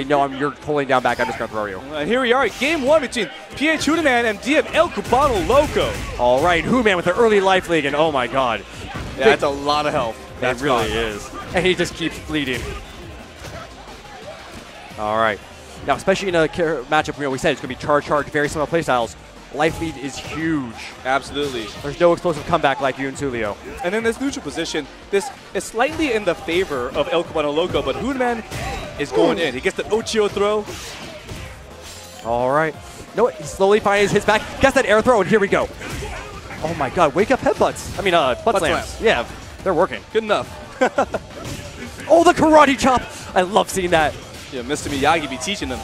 thinking, no, you're pulling down back, I'm just going to throw you. And here we are at game 1 between PH Hoodaman and DM El Cubano Loco. All right, Hoodaman with the early life league, and oh my god. Yeah, that's a lot of health. That really is. And he just keeps bleeding. All right. Now, especially in a matchup, we said it's going to be charge, very similar playstyles. Life lead is huge. Absolutely. There's no explosive comeback like you and Sulio. And then this neutral position, this is slightly in the favor of El Cubano Loco, but Hoodaman is going in. He gets the Ochio throw. All right. No, he slowly finds his back. Gets that air throw, and here we go. Oh my god, wake up headbutts. I mean, butt slams. Yeah, they're working. Good enough. Oh, the karate chop. I love seeing that. Yeah, Mr. Miyagi be teaching them.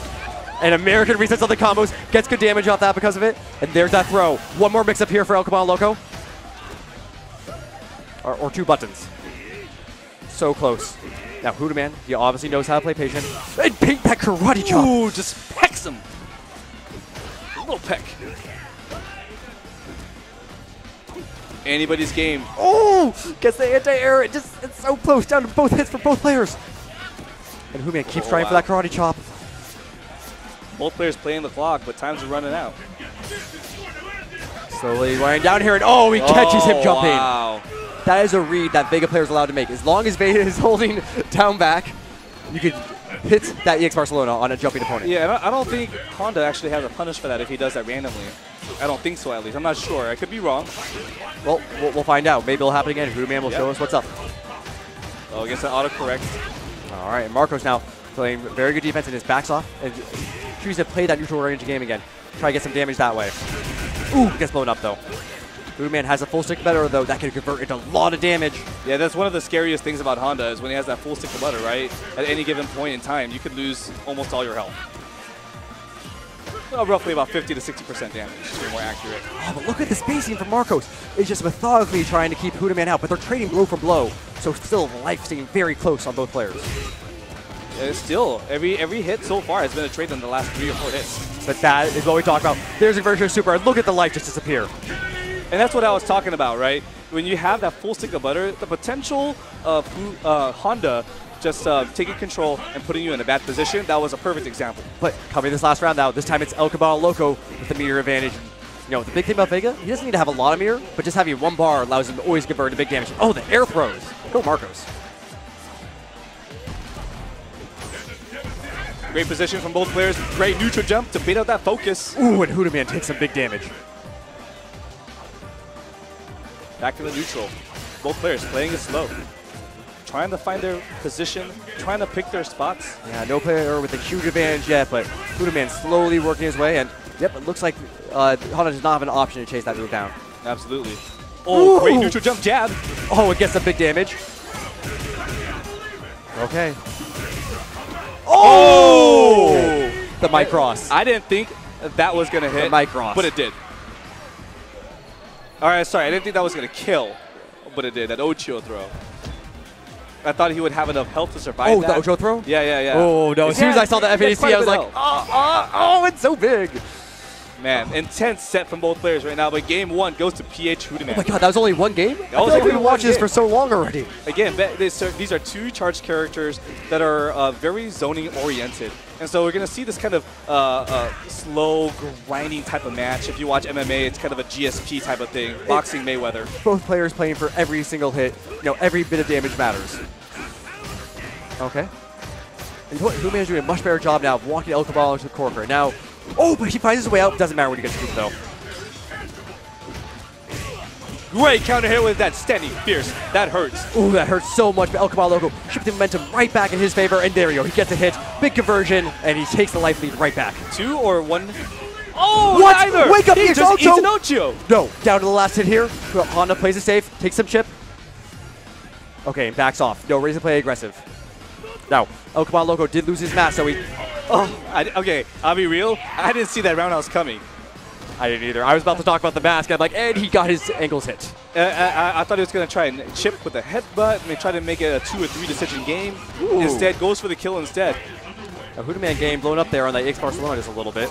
And American resets on the combos, gets good damage off that because of it. And there's that throw. One more mix-up here for El Cubano Loco. Or 2 buttons. So close. Now, Hoodaman, he obviously knows how to play patient. And paint that karate chop. Ooh, just pecks him. A little peck. Anybody's game. Oh! Gets the anti-air. It's so close. Down to both hits for both players. And Hoodaman keeps trying for that karate chop. Both players playing the clock, but times are running out. Slowly wearing down here, and oh, he catches him jumping. Wow. That is a read that Vega player is allowed to make. As long as Vega is holding down back, you could hit that EX Barcelona on a jumping opponent. Yeah, I don't think Honda actually has a punish for that if he does that randomly. I don't think so, at least. I'm not sure. I could be wrong. Well, we'll find out. Maybe it'll happen again. Hoodaman will show us what's up. Oh, against an autocorrect. All right, and Marco's now playing very good defense and his backs off. And choose to play that neutral range game again. Try to get some damage that way. Ooh, gets blown up though. Hoodaman has a full stick of butter though. That can convert into a lot of damage. Yeah, that's one of the scariest things about Honda is when he has that full stick of butter, right? At any given point in time, you could lose almost all your health. Well, roughly about 50 to 60% damage, to be more accurate. Oh, but look at the spacing from Marcos. It's just methodically trying to keep Hoodaman out, but they're trading blow for blow. So still life staying very close on both players. Still, every hit so far has been a trade in the last 3 or 4 hits. But that is what we talk about. There's a version of Super. Look at the life just disappear. And that's what I was talking about, right? When you have that full stick of butter, the potential of Honda just taking control and putting you in a bad position, that was a perfect example. But coming this last round now, this time it's El Cubano Loco with the meter advantage. You know, the big thing about Vega, he doesn't need to have a lot of meter, but just having 1 bar allows him to always convert into big damage. Oh, the air throws. Go Marcos. Great position from both players. Great neutral jump to bait out that focus. Ooh, and Hoodaman takes some big damage. Back to the neutral. Both players playing it slow. Trying to find their position, trying to pick their spots. Yeah, no player with a huge advantage yet, but Hoodaman slowly working his way, and yep, it looks like Honda does not have an option to chase that move down. Absolutely. Oh, ooh, great neutral jump jab. Oh, it gets some big damage. Okay. Oh! The mic cross. I didn't think that was going to hit, the mic cross, but it did. All right, sorry, I didn't think that was going to kill, but it did, that Ochio throw. I thought he would have enough health to survive that. Oh, the Ochio throw? Yeah. Oh, no, as soon as I saw the FADC, I was like, oh, it's so big. Man, intense set from both players right now, but game 1 goes to PH Hoodaman. Oh my god, that was only 1 game? I feel like we've been watching this for so long already. Again, these are 2 charged characters that are very zoning oriented. And so we're going to see this kind of slow, grinding type of match. If you watch MMA, it's kind of a GSP type of thing. Boxing Mayweather. Both players playing for every single hit. You know, every bit of damage matters. Okay. And Hoodaman's doing a much better job now of walking El Cubano to the corker. Now, oh, but he finds his way out. Doesn't matter when he gets scooped, though. Great counter hit with that steady, fierce. That hurts. Ooh, that hurts so much. But El Cubano Loco shifting momentum right back in his favor. And there you go. He gets a hit. Big conversion. And he takes the life lead right back. 2 or 1? Oh, what? Neither. Wake up, he just eats an Ochio. No, down to the last hit here. Honda plays it safe. Takes some chip. Okay, backs off. No reason to play aggressive. Now, El Cubano Loco did lose his match, so he... okay, I'll be real. I didn't see that roundhouse coming. I didn't either. I was about to talk about the mask. I'm like, and he got his ankles hit. I thought he was going to try and chip with a headbutt and try to make it a 2 or 3 decision game. Ooh. Instead, goes for the kill instead. A Hoodaman game blown up there on that EX Barcelona just a little bit.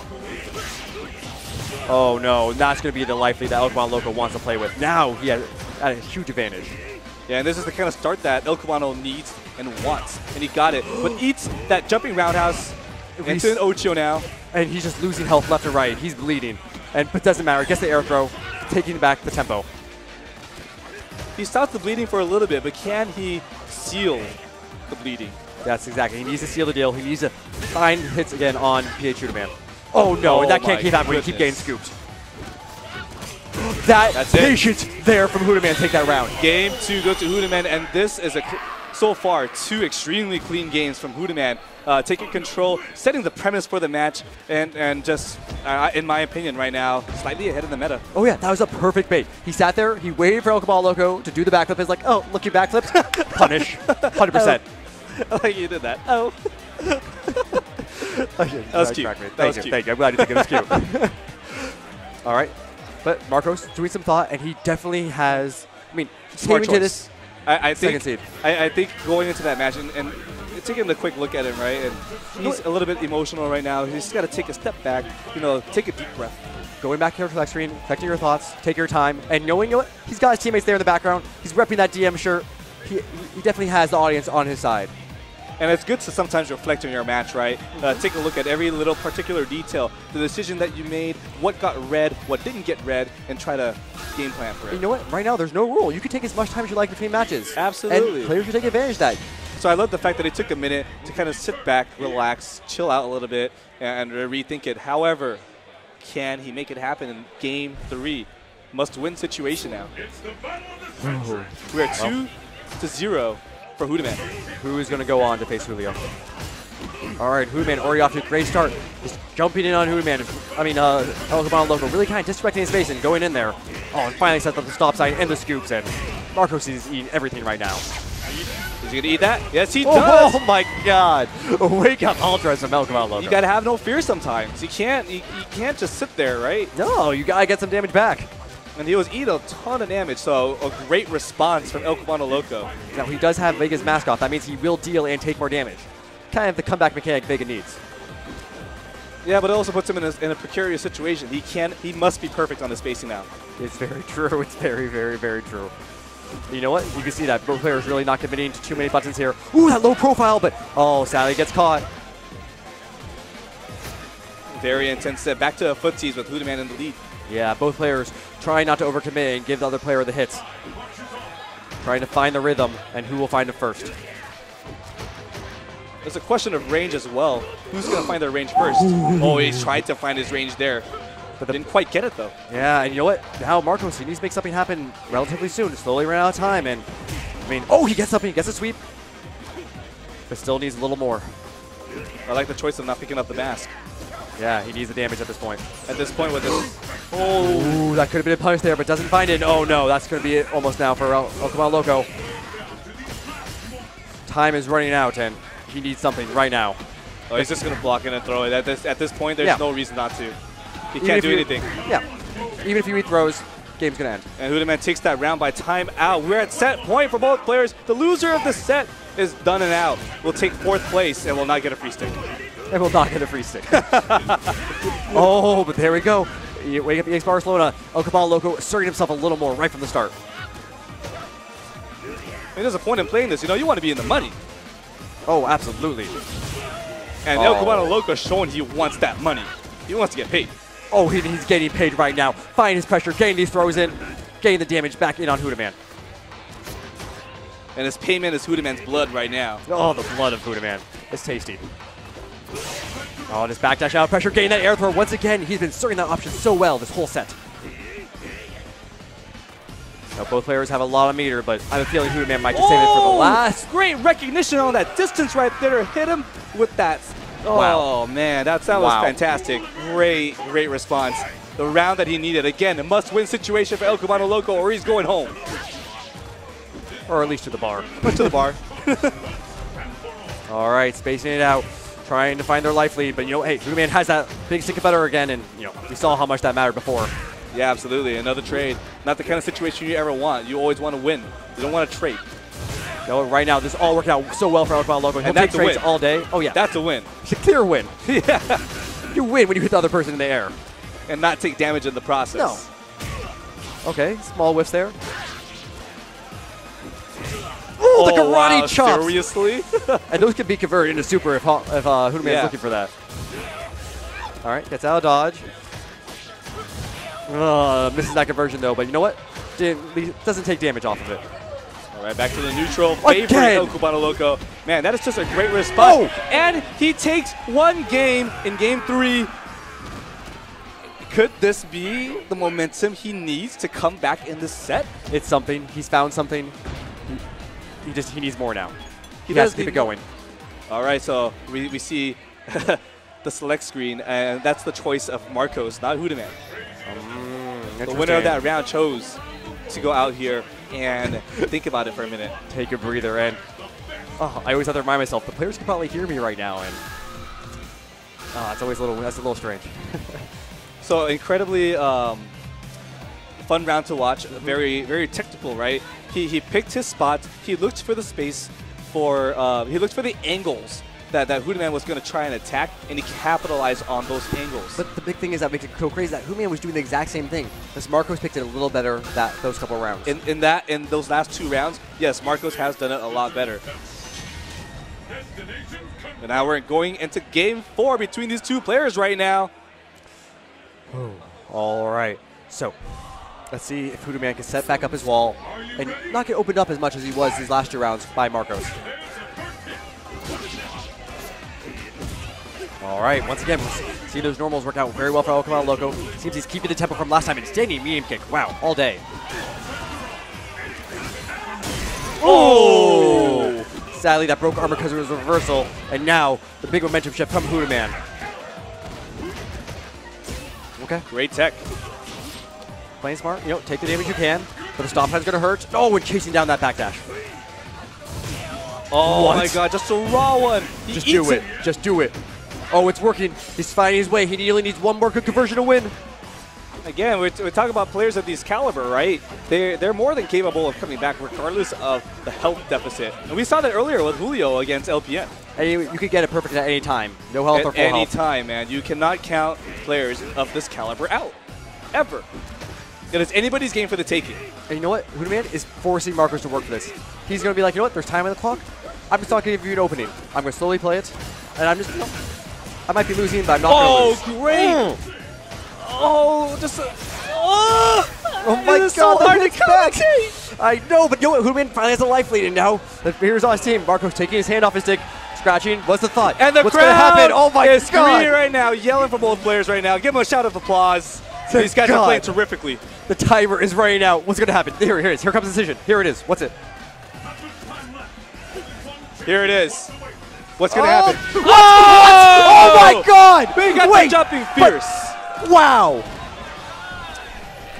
Oh no, that's going to be the life lead that El Cubano Loco wants to play with. Now he had a huge advantage. Yeah, and this is the kind of start that El Cubano needs and wants. And he got it. But eats that jumping roundhouse Into an Ocho now. And he's just losing health left and right. He's bleeding. But it doesn't matter. Gets the air throw, taking back the tempo. He stops the bleeding for a little bit, but can he seal the bleeding? That's exactly. He needs to seal the deal. He needs to find hits again on PH Hoodaman. Oh no, that can't keep happening. Keep getting scooped. That's patience there from Hoodaman. Take that round. Game 2 goes to Hoodaman, and this is so far 2 extremely clean games from Hoodaman. Taking control, setting the premise for the match, and just, in my opinion right now, slightly ahead of the meta. Oh yeah, that was a perfect bait. He sat there, he waited for Cubano Loco to do the backflip. He's like, oh, look, you backflips. Punish. 100%. I like you did that. Oh. That was cute. Thank you. I'm glad you think it was cute. All right. But Marcos doing some thought, and he definitely has, I mean, smart choice. Into this I second think, seed. I think going into that match, and taking a quick look at him, right, and he's a little bit emotional right now. He's got to take a step back, take a deep breath. Going back here to the screen, collecting your thoughts, take your time, and knowing what, he's got his teammates there in the background. He's repping that DM shirt. He definitely has the audience on his side. And it's good to sometimes reflect on your match, right? Take a look at every little particular detail, the decision that you made, what got read, what didn't get read, and try to game plan for it. You know what? Right now, there's no rule. You can take as much time as you like between matches. Absolutely. And players should take advantage of that. So I love the fact that he took a minute to kind of sit back, relax, chill out a little bit, and rethink it. However, can he make it happen in Game 3? Must-win situation now. We are 2-0 for Hoodaman. Who is going to go on to face Julio? All right, Hoodaman already off to a great start. Just jumping in on Hoodaman. I mean, Cubano Loco really kind of disrespecting his space and going in there. Oh, and finally sets up the stop sign and the scoops, and Marcos is eating everything right now. Is he going to eat that? Yes, he does. Oh, my God. Wake up ultras from Cubano Loco. You got to have no fear sometimes. You can't just sit there, right? No, you got to get some damage back. And he was eating a ton of damage, so a great response from Cubano Loco. Now, he does have Vega's mask off. That means he will deal and take more damage. Kind of the comeback mechanic Vega needs. Yeah, but it also puts him in a precarious situation. He must be perfect on his spacing now. It's very true. It's very, very, very true. You know what? You can see that both players really not committing to too many buttons here. Ooh, that low profile, but oh, sadly gets caught. Very intense set. Back to footsies with Hoodaman in the lead. Yeah, both players trying not to overcommit and give the other player the hits. Trying to find the rhythm and who will find it first. It's a question of range as well. Who's going to find their range first? Oh, he's tried to find his range there. But didn't quite get it, though. Yeah, and you know what? Now Marcos, he needs to make something happen relatively soon. Slowly ran out of time, and I mean, oh, he gets something. He gets a sweep. But still needs a little more. I like the choice of not picking up the mask. Yeah, he needs the damage at this point. At this point with this. Oh, ooh, that could have been a punish there, but doesn't find it. Oh, no, that's going to be it almost now for Cubano Loco. Time is running out, and he needs something right now. Oh, he's just going to block in and throw it. At this point, there's no reason not to. He can't do anything. Yeah. Even if you read throws, game's going to end. And Hoodaman takes that round by time out. We're at set point for both players. The loser of the set is done and out. We'll take 4th place and will not get a free stick. And will not get a free stick. Oh, but there we go. You wake up the Ace Barcelona. Cubano Loco asserting himself a little more right from the start. I mean, there's a point in playing this. You want to be in the money. Oh, absolutely. And Cubano Loco showing he wants that money. He wants to get paid. Oh, he's getting paid right now. Finding his pressure, getting these throws in, getting the damage back in on Hoodaman. And his payment is Hoodaman's blood right now. Oh, the blood of Hoodaman. It's tasty. Oh, just backdash out pressure, getting that air throw. Once again, he's been serving that option so well this whole set. Now, both players have a lot of meter, but I have a feeling Hoodaman might just save it for the last. Great recognition on that distance right there. Hit him with that. Oh, man, that was fantastic. Great response. The round that he needed. Again, a must-win situation for Cubano Loco, or he's going home. Or at least to the bar. To the bar. All right, spacing it out, trying to find their life lead. But, hey, Hoodaman has that big stick of butter again, and, we saw how much that mattered before. Yeah, absolutely. Another trade. Not the kind of situation you ever want. You always want to win. You don't want to trade. No, right now, this is all working out so well for Cubano Loco. He'll take trades all day. Oh, yeah. That's a win. It's a clear win. Yeah. You win when you hit the other person in the air. And not take damage in the process. No. Okay, small whiffs there. Ooh, Oh, the karate wow, chops. Seriously? And those could be converted into super if Hoodaman's looking for that. All right, gets out of dodge. Misses that conversion though, but you know what? Doesn't take damage off of it. All right, back to the neutral. Favorite El Cubano Loco. Man, that is just a great response. Oh! And he takes one game in game 3. Could this be the momentum he needs to come back in this set? It's something. He's found something. He needs more now. He does has to keep it going. All right, so we see the select screen, and that's the choice of Marcos, not Hoodaman. The winner of that round chose to go out here and think about it for a minute. Take a breather, and I always have to remind myself the players can probably hear me right now, and it's always a little strange. So incredibly fun round to watch. Very, very technical, right? He picked his spot. He looked for the space for he looked for the angles that Hoodaman was going to try and attack, and he capitalized on those angles. But the big thing is that makes it so crazy that Hoodaman was doing the exact same thing. Because Marcos picked it a little better those couple of rounds. In those last 2 rounds, yes, Marcos has done it a lot better. And now we're going into game 4 between these 2 players right now. All right, so let's see if Hoodaman can set back up his wall and not get opened up as much as he was these last 2 rounds by Marcos. All right, once again, see those normals work out very well for El Cubano Loco. Seems he's keeping the tempo from last time and standing medium kick. Wow, all day. Oh! Sadly, that broke armor because it was a reversal, and now the big momentum shift from Hoodaman. Okay. Great tech. Playing smart, take the damage you can, but the stop time's gonna hurt. Oh, and chasing down that backdash. Oh my god, just a raw one. Just do it. Just do it. Oh, it's working. He's finding his way. He only needs one more good conversion to win. Again, we're talking about players of these caliber, right? They're more than capable of coming back regardless of the health deficit. And we saw that earlier with Julio against LPN. And you could get it perfect at any time. No health or full health. Any time, man. You cannot count players of this caliber out. Ever. It is anybody's game for the taking. And you know what? Hoodaman is forcing Marcos to work for this. He's going to be like, you know what? There's time on the clock. I'm just not going to give you an opening. I'm going to slowly play it. And I'm just, I might be losing, but I'm not going to lose. Oh, great. Oh, just oh my god, so hard to commentate. I know, but you know what? Hoodaman finally has a life lead, and now the here's on his team. Marcos taking his hand off his stick, scratching. What's the thought? And the What's crowd gonna happen? Oh my is god! screaming right now, yelling for both players right now. Give them a shout of applause. These guys are playing terrifically. The timer is running out. What's gonna happen? Here it is. Here comes the decision. Here it is. What's it? Here it is. What's gonna happen? What? Oh my god! We got the jumping fierce. Wow!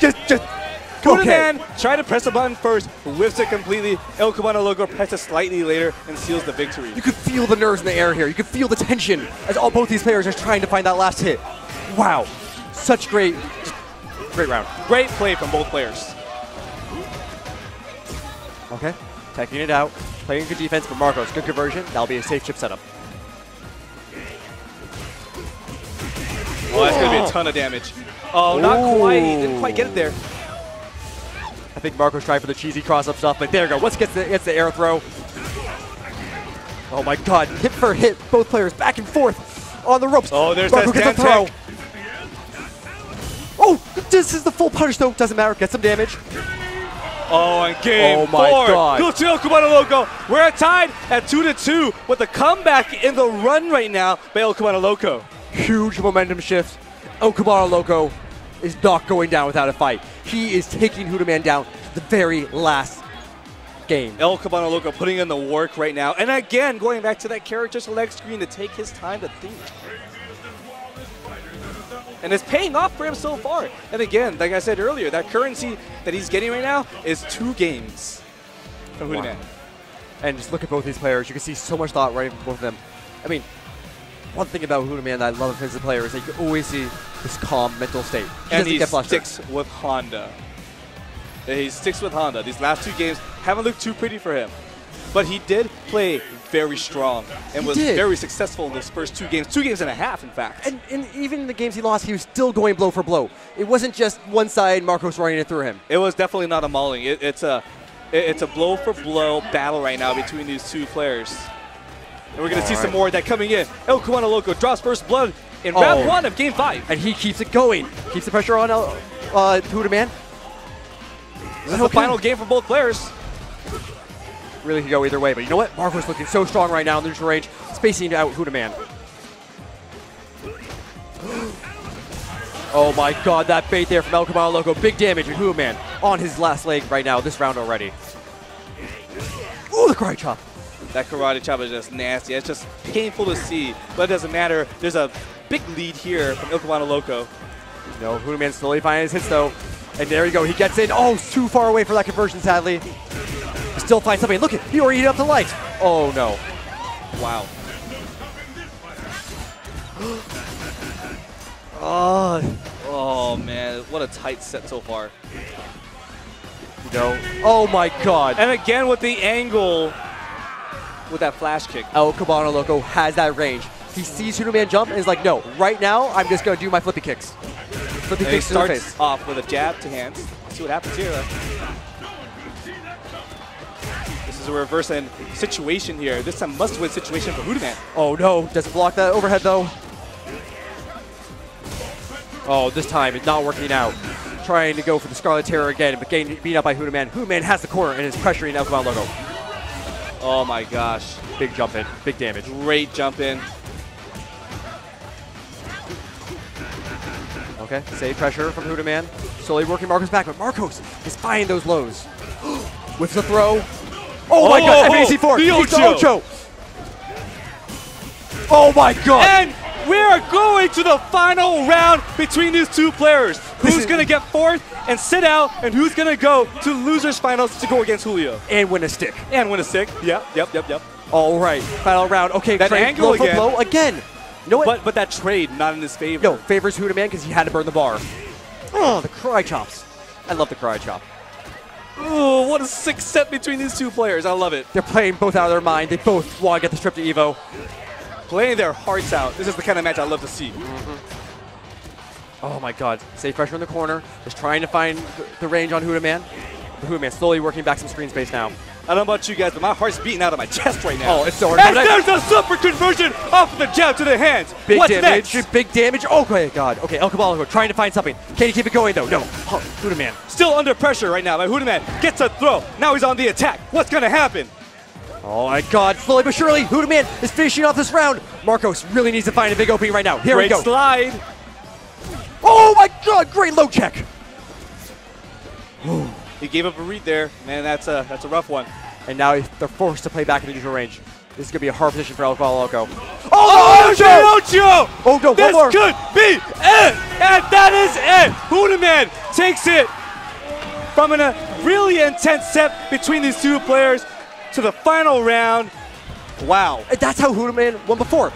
Just Hoodaman tried to press the button first, whiffs it completely. El Cubano Loco presses slightly later and seals the victory. You could feel the nerves in the air here. You could feel the tension as both these players are trying to find that last hit. Wow. Such great round. Great play from both players. Okay. Taking it out. Playing good defense for Marcos. Good conversion. That'll be a safe chip setup. Oh, that's going to be a ton of damage. Oh, not quite. He didn't quite get it there. I think Marcos tried for the cheesy cross-up stuff, but there you go. Once gets the air throw. Oh my god. Hit for hit. Both players back and forth on the ropes. Oh, there's Marcos that gets a throw. Oh, this is the full punish though. Doesn't matter. Get some damage. Oh, and game 4 goes to El Cubano Loco. We're tied at 2-2 with a comeback in the run right now by El Cubano Loco. Huge momentum shift. El Cubano Loco is not going down without a fight. He is taking Hoodaman down the very last game. El Cubano Loco putting in the work right now. And again, going back to that character select screen to take his time to think. And it's paying off for him so far. And again, like I said earlier, that currency that he's getting right now is 2 games from Hoodaman. Wow. And just look at both these players. You can see so much thought right in both of them. I mean, one thing about Hoodaman that I love as a player is that you can always see this calm mental state. And he sticks with Honda. He sticks with Honda. These last 2 games haven't looked too pretty for him. But he did play very strong and was very successful in those first 2 games. 2 games and a half, in fact. And even in the games he lost, he was still going blow for blow. It wasn't just one side, Marcos running it through him. It was definitely not a mauling. It's a blow-for-blow battle right now between these two players. And we're going to see some more of that coming in. El Cubano Loco draws first blood in round 1 of Game 5. And he keeps it going. Keeps the pressure on Hoodaman. This is the final game for both players. Really could go either way, but you know what? Marco's looking so strong right now in the neutral range, spacing out Hoodaman. Oh my god, that bait there from El Cubano Loco. Big damage, and Hoodaman on his last leg right now, this round already. Ooh, the karate chop. That karate chop is just nasty. It's just painful to see, but it doesn't matter. There's a big lead here from El Cubano Loco. No, Hoodaman slowly finding his hits though. And there you go, he gets in. Oh, it's too far away for that conversion, sadly. He still finds something. Look, he already hit up the light. Oh no. Wow. Oh man, what a tight set so far. No. Oh my god. And again with the angle with that flash kick. El Cubano Loco has that range. He sees Hoodaman jump and is like, no, right now I'm just going to do my flippy kicks. Flippy kicks to the face. Starts off with a jab to hands. Let's see what happens here. This is a reverse end situation here. This is a must-win situation for Hoodaman. Oh no, doesn't block that overhead though. Oh, this time it's not working out. Trying to go for the Scarlet Terror again, but getting beat up by Hoodaman. Hoodaman has the corner and is pressuring El Cubano Loco. Oh my gosh. Big jump in, big damage. Great jump in. Okay, save pressure from Hoodaman. Slowly working Marcos back, but Marcos is finding those lows. With the throw. Oh my god, FAC4. The Ocho. Oh my god. And we are going to the final round between these two players. Who's going to get fourth and sit out, and who's going to go to losers finals to go against Julio. And win a stick. Yep. All right, final round. Okay, that trade angle blow for blow again. You know what? But that trade not in his favor. No, favors Hoodaman because he had to burn the bar. Oh, the karate chops. I love the karate chop. Ooh, what a sick set between these two players. I love it. They're playing both out of their mind. They both want to get the trip to Evo. Playing their hearts out. This is the kind of match I love to see. Oh my god. Safe pressure in the corner. Just trying to find the range on Hoodaman. Hoodaman slowly working back some screen space now. I don't know about you guys, but my heart's beating out of my chest right now. Oh, it's so hard. And there's a super conversion off of the jab to the hands. Big What's damage. next? Big damage. Oh my god. Okay, El Cubano Loco trying to find something. Can he keep it going though? No. Hoodaman. Still under pressure right now. But Hoodaman gets a throw. Now he's on the attack. What's going to happen? Oh my god. Slowly but surely, Hoodaman is finishing off this round. Marcos really needs to find a big opening right now. Here we go. Great slide. Oh my god. Great low check. He gave up a read there. Man, that's a rough one. And now they're forced to play back in the neutral range. This is going to be a hard position for El Cubano Loco. Oh, Ocho! Oh no, this one more. Could be it! And that is it! Hoodaman takes it from a really intense set between these two players to the final round. Wow. And that's how Hoodaman won before.